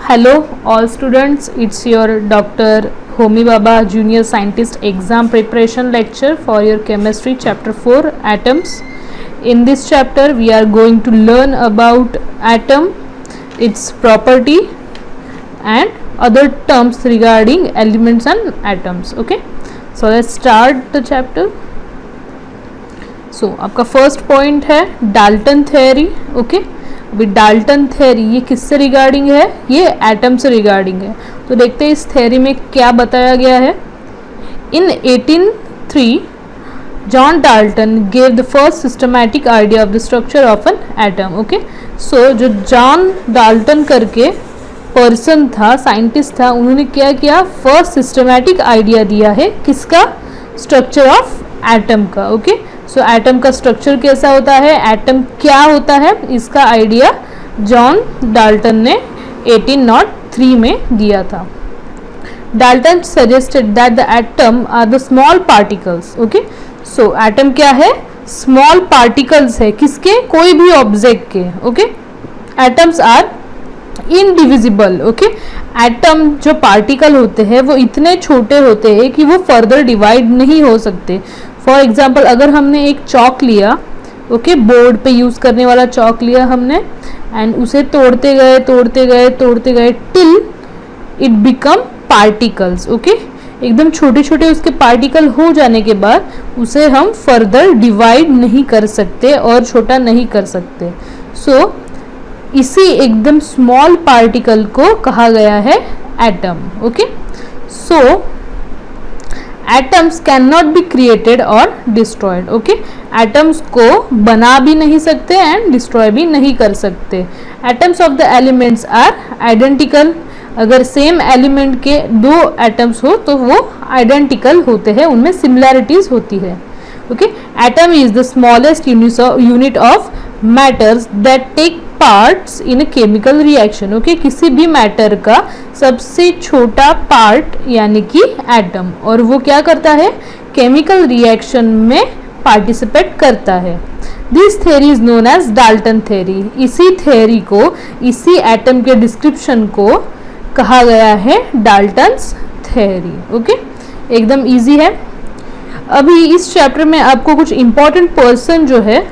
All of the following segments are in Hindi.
Hello all students, it's your Dr. Homi Baba Junior Scientist exam preparation lecture for your chemistry chapter 4 atoms. In this chapter we are going to learn about atom, its property and other terms regarding elements and atoms. Okay, so let's start the chapter. So आपका फर्स्ट पॉइंट है डाल्टन थ्योरी. ओके, अभी डाल्टन थ्योरी ये किससे रिगार्डिंग है? ये एटम से रिगार्डिंग है. तो देखते हैं इस थ्योरी में क्या बताया गया है. In 1803 John Dalton gave the first systematic idea of the structure of an atom. Okay, so जो जॉन डाल्टन करके पर्सन था, साइंटिस्ट था, उन्होंने क्या किया? फर्स्ट सिस्टमैटिक आइडिया दिया है किसका? स्ट्रक्चर ऑफ एटम का. ओके, सो एटम का स्ट्रक्चर कैसा होता है, एटम क्या होता है, इसका आइडिया जॉन डाल्टन ने 1803 में दिया था. Dalton suggested that the atom are the small particles. Okay, so atom क्या है? स्मॉल पार्टिकल्स है. किसके? कोई भी ऑब्जेक्ट के. Okay, atoms are indivisible. Okay, atom जो पार्टिकल होते हैं वो इतने छोटे होते हैं कि वो फर्दर डिवाइड नहीं हो सकते. फॉर एग्जाम्पल, अगर हमने एक चॉक लिया, ओके, बोर्ड पे यूज करने वाला चॉक लिया हमने, एंड उसे तोड़ते गए till it become particles. Okay, एकदम छोटे छोटे उसके पार्टिकल हो जाने के बाद उसे हम फर्दर डिवाइड नहीं कर सकते और छोटा नहीं कर सकते. सो इसी एकदम स्मॉल पार्टिकल को कहा गया है atom. Okay, so atoms can not be created और डिस्ट्रॉयड. ओके, एटम्स को बना भी नहीं सकते एंड डिस्ट्रॉय भी नहीं कर सकते. Atoms of the elements are identical. अगर सेम एलिमेंट के दो एटम्स हो तो वो आइडेंटिकल होते हैं, उनमें सिमिलैरिटीज होती है. Okay, atom is the smallest unit of matters that take parts in a chemical reaction. Okay, किसी भी मैटर का सबसे छोटा पार्ट यानी कि एटम, और वो क्या करता है? केमिकल रिएक्शन में पार्टिसिपेट करता है. This theory is known as Dalton theory. इसी थ्योरी को, इसी एटम के डिस्क्रिप्शन को कहा गया है डाल्टन्स थ्योरी. ओके, एकदम इजी है. अभी इस चैप्टर में आपको कुछ इंपॉर्टेंट पर्सन जो है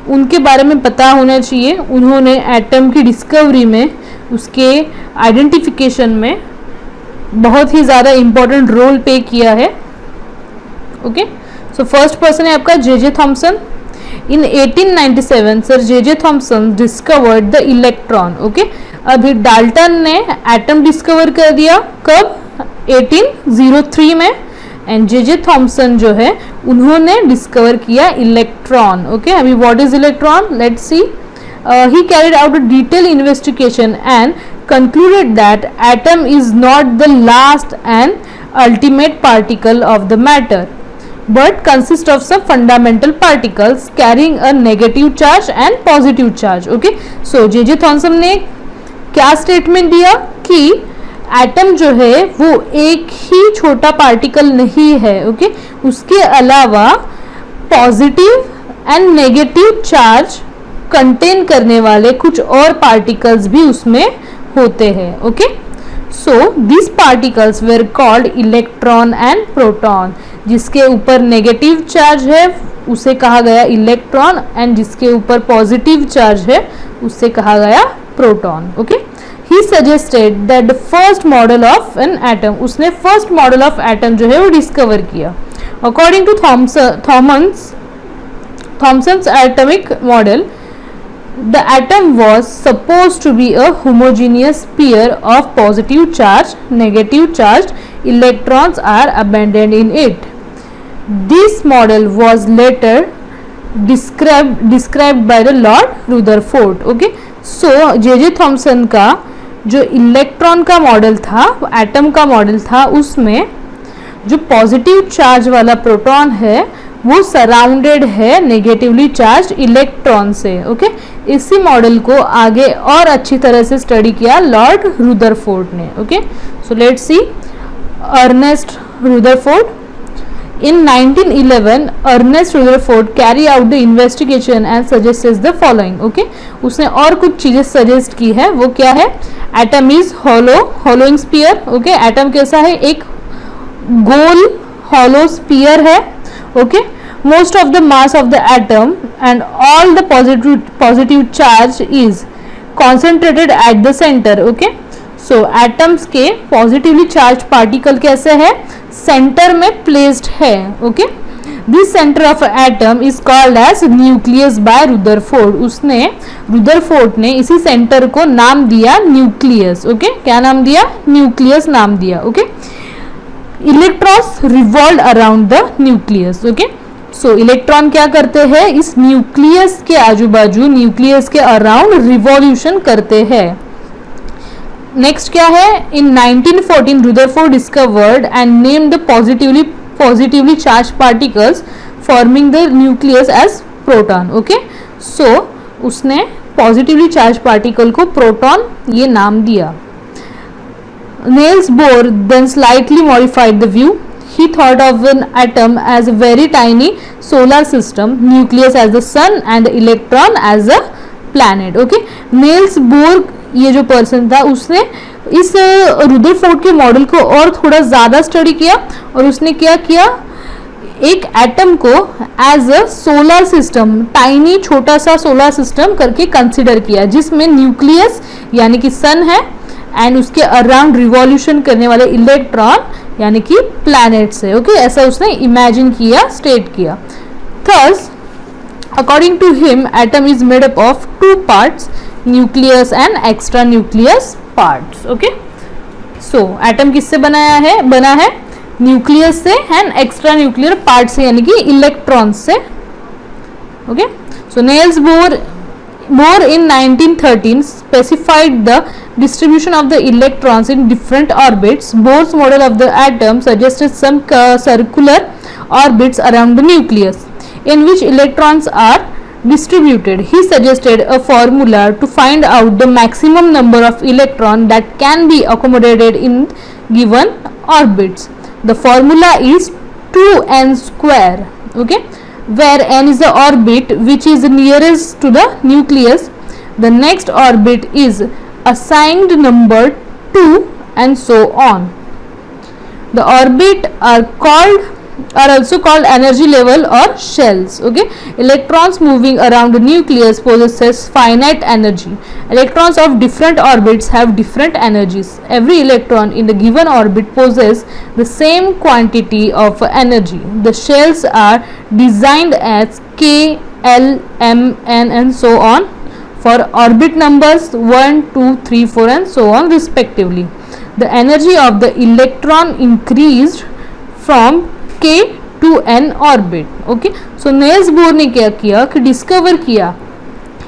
उनके बारे में पता होना चाहिए. उन्होंने एटम की डिस्कवरी में, उसके आइडेंटिफिकेशन में बहुत ही ज़्यादा इम्पोर्टेंट रोल प्ले किया है. ओके, सो फर्स्ट पर्सन है आपका J Thomson. In 1897 sir J Thomson discovered the electron. Okay, अभी डाल्टन ने एटम डिस्कवर कर दिया कब? 1803 में. एंड जे थॉमसन जो है उन्होंने डिस्कवर किया इलेक्ट्रॉन. ओके, अभी what is electron? Let's see. He carried out a detail investigation and concluded that atom is not the last and ultimate particle of the matter but consists of some fundamental particles carrying a negative charge and positive charge. Okay, so J Thomson ने क्या स्टेटमेंट दिया कि एटम जो है वो एक ही छोटा पार्टिकल नहीं है. ओके, उसके अलावा positive and negative charge contain करने वाले कुछ और पार्टिकल्स भी उसमें होते हैं. Okay, so this particles where called electron and proton. जिसके ऊपर नेगेटिव चार्ज है उसे कहा गया इलेक्ट्रॉन, एंड जिसके ऊपर पॉजिटिव चार्ज है उसे कहा गया proton. Okay, he suggested that the first model of an atom, उसने फर्स्ट मॉडल ऑफ एटम जो है वो डिस्कवर किया. According to Thomson's atomic model, the atom was supposed to be a homogeneous pair of positive charged, negative charged electrons are abundant in it. This model was later described by the Lord Rutherford. Okay, so J Thomson का जो इलेक्ट्रॉन का मॉडल था, एटम का मॉडल था, उसमें जो पॉजिटिव चार्ज वाला प्रोटॉन है वो सराउंडेड है नेगेटिवली चार्ज इलेक्ट्रॉन से. ओके, इसी मॉडल को आगे और अच्छी तरह से स्टडी किया लॉर्ड रुदरफोर्ड ने. Okay, so let's see. Ernest Rutherford. In 1911, Ernest Rutherford carried out the investigation and suggests the following. Okay, उसने और कुछ चीजें सजेस्ट की है. वो क्या है? Atom is hollowing sphere, okay, atom कैसा है, एक गोल hollow sphere है, okay. Most of the mass of the atom and all the positive charge is concentrated at the center, okay. So atoms के positively charged particle कैसे है, center में placed है, okay. This center of atom is called as nucleus by Rutherford. उसने Rutherford ने इसी center को नाम दिया nucleus, okay. क्या नाम दिया, nucleus नाम दिया, okay. Electrons revolve around the nucleus, okay. So electron क्या करते हैं, इस न्यूक्लियस के आजू बाजू, न्यूक्लियस के अराउंड रिवॉल्यूशन करते हैं. नेक्स्ट क्या है, in 1914 Rutherford discovered and named the positively charged particles forming the nucleus as proton, okay. So उसने पॉजिटिवली चार्ज पार्टिकल को प्रोटॉन ये नाम दिया. Niels Bohr then slightly modified the view. He thought of an atom as a very tiny solar system, nucleus as the sun and the electron as a planet, okay. Niels Bohr ये जो पर्सन था उसने इस रुदरफोर्ड के मॉडल को और थोड़ा ज़्यादा स्टडी किया और उसने क्या किया, एक एटम को as a solar system, tiny छोटा सा सोलर सिस्टम करके कंसिडर किया, जिसमें न्यूक्लियस यानी कि सन है एंड उसके अराउंड रिवॉल्यूशन करने वाले इलेक्ट्रॉन यानी कि प्लैनेट्स है, ओके. ऐसा उसने इमेजिन किया, स्टेट किया. Thus according to him atom is made up of two parts, nucleus and extra nucleus parts, okay. So atom किससे बना है, न्यूक्लियस से एंड एक्स्ट्रा न्यूक्लियर पार्ट से यानी कि इलेक्ट्रॉन से, okay. So Nils bore in 1913 specified the distribution of the electrons in different orbits. Bohr's model of the atom suggested some circular orbits around the nucleus in which electrons are distributed. He suggested a formula to find out the maximum number of electrons that can be accommodated in given orbits. The formula is 2n square, okay, where n is the orbit which is nearest to the nucleus. The next orbit is assigned number 2 and so on. The orbit are also called energy level or shells, okay. Electrons moving around the nucleus possesses finite energy. Electrons of different orbits have different energies. Every electron in the given orbit possesses the same quantity of energy. The shells are designed as K, L, M, N and so on for orbit numbers 1, 2, 3, 4 and so on respectively. The energy of the electron increased from K to N orbit, okay. So Nils bore ने क्या किया कि डिस्कवर किया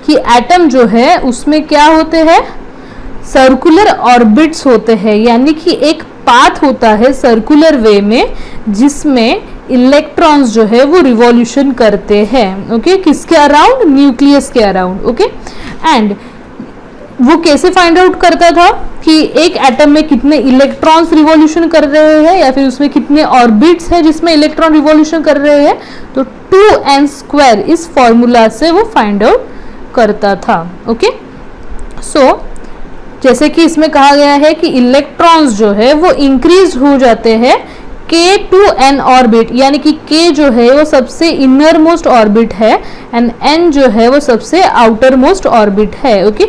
कि एटम जो है उसमें क्या होते हैं, सर्कुलर ऑर्बिट्स होते हैं, यानी कि एक पाथ होता है सर्कुलर वे में जिसमें इलेक्ट्रॉन्स जो है वो रिवॉल्यूशन करते हैं, ओके. किसके अराउंड, न्यूक्लियस के अराउंड, ओके. एंड वो कैसे फाइंड आउट करता था कि एक एटम में कितने इलेक्ट्रॉन्स रिवॉल्यूशन कर रहे हैं या फिर उसमें कितने ऑर्बिट्स हैं जिसमें इलेक्ट्रॉन रिवॉल्यूशन कर रहे हैं. तो 2n स्क्वायर इस फॉर्मूला से वो फाइंड आउट करता था, ओके. सो जैसे कि इसमें कहा गया है कि इलेक्ट्रॉन्स जो है वो इंक्रीज हो जाते हैं k टू n ऑर्बिट, यानी कि k जो है वो सबसे इनर मोस्ट ऑर्बिट है एंड n जो है वो सबसे आउटर मोस्ट ऑर्बिट है, ओके.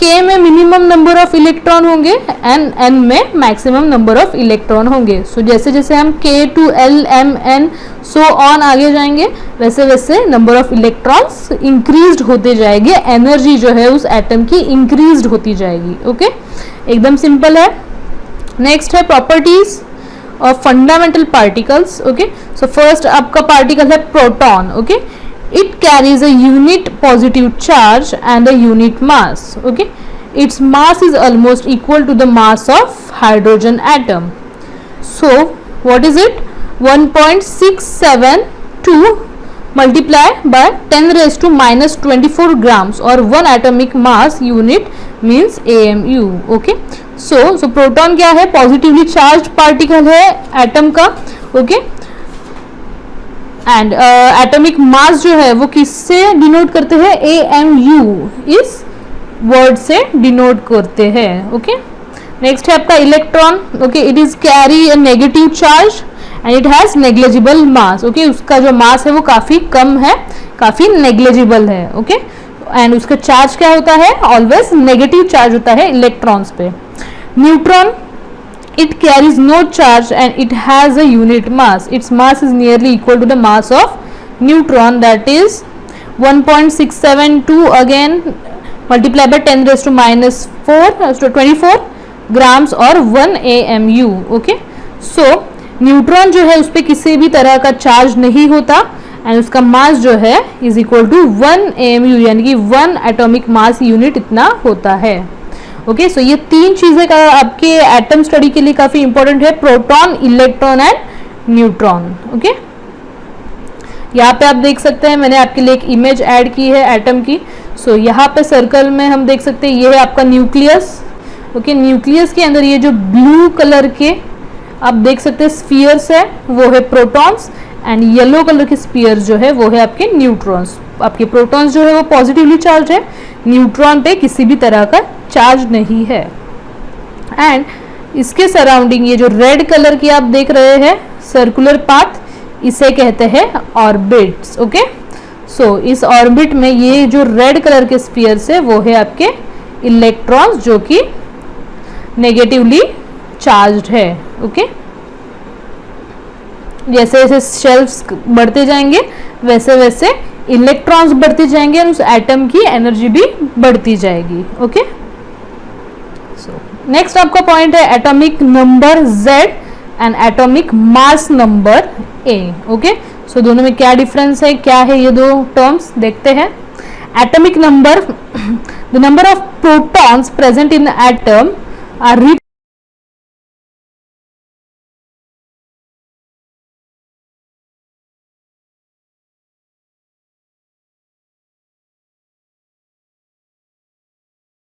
k में मिनिमम नंबर ऑफ इलेक्ट्रॉन होंगे एंड n में मैक्सिमम नंबर ऑफ इलेक्ट्रॉन होंगे. सो जैसे जैसे हम k to l m n so on आगे जाएंगे वैसे वैसे नंबर ऑफ इलेक्ट्रॉन्स इंक्रीज्ड होते जाएंगे, एनर्जी जो है उस एटम की इंक्रीज्ड होती जाएगी, ओके. एकदम सिंपल है. नेक्स्ट है properties of fundamental particles, okay. So first आपका पार्टिकल है proton, okay. It carries a unit positive charge and a unit mass, okay. Its mass is almost equal to the mass of hydrogen atom. So what is it, 1.672 multiplied by 10 raised to minus 24 grams or 1 atomic mass unit means AMU, okay. So proton क्या है, positively charged particle है एटम का, okay. एंड एटॉमिक मास जो है वो किससे डिनोट करते हैं, AMU इज वर्ड से डिनोट करते हैं। ओके, नेक्स्ट है आपका electron. Okay, it is carry a negative charge and it has negligible mass. Okay, उसका जो मास है वो काफी कम है, काफी नेग्लिजिबल है। ओके, एंड उसका चार्ज क्या होता है, ऑलवेज नेगेटिव चार्ज होता है इलेक्ट्रॉन्स पे। Neutron, it carries no charge and it has a unit mass. Its mass is nearly equal to the mass of neutron, that is 1.672 again multiplied by 10 raised to minus 4 so 24 grams or 1 AMU. Okay, so neutron जो है उस पर किसी भी तरह का चार्ज नहीं होता एंड उसका मास जो है इज इक्वल टू 1 AMU, यानी कि 1 एटॉमिक मास यूनिट इतना होता है। ओके, सो ये तीन चीजें का आपके एटम स्टडी के लिए काफी इंपॉर्टेंट है, proton, electron and neutron. Okay, यहाँ पे आप देख सकते हैं मैंने आपके लिए एक इमेज ऐड की है एटम की। सो यहाँ पे सर्कल में हम देख सकते हैं ये है आपका न्यूक्लियस। ओके, न्यूक्लियस के अंदर ये जो ब्लू कलर के आप देख सकते हैं स्फीयर्स है वो है प्रोटॉन्स एंड येलो कलर के स्फीयर्स जो है वो है आपके न्यूट्रॉन्स। आपके प्रोटॉन्स जो है वो पॉजिटिवली चार्ज है, न्यूट्रॉन पे किसी भी तरह का चार्ज नहीं है। एंड इसके सराउंडिंग ये जो रेड कलर की आप देख रहे हैं सर्कुलर पाथ, इसे कहते हैं ऑर्बिट्स। ओके, सो इस ऑर्बिट में ये जो रेड कलर के स्फीयर्स है वो है आपके इलेक्ट्रॉन्स जो कि नेगेटिवली चार्ज्ड है। ओके, जैसे जैसे शेल्फ्स बढ़ते जाएंगे वैसे वैसे इलेक्ट्रॉन्स बढ़ते जाएंगे और उस एटम की एनर्जी भी बढ़ती जाएगी। ओके, सो नेक्स्ट आपका पॉइंट है atomic number Z and atomic mass number A। Okay, so दोनों में क्या डिफरेंस है, क्या है ये दो टर्म्स देखते हैं। Atomic number, the number of protons present in atom are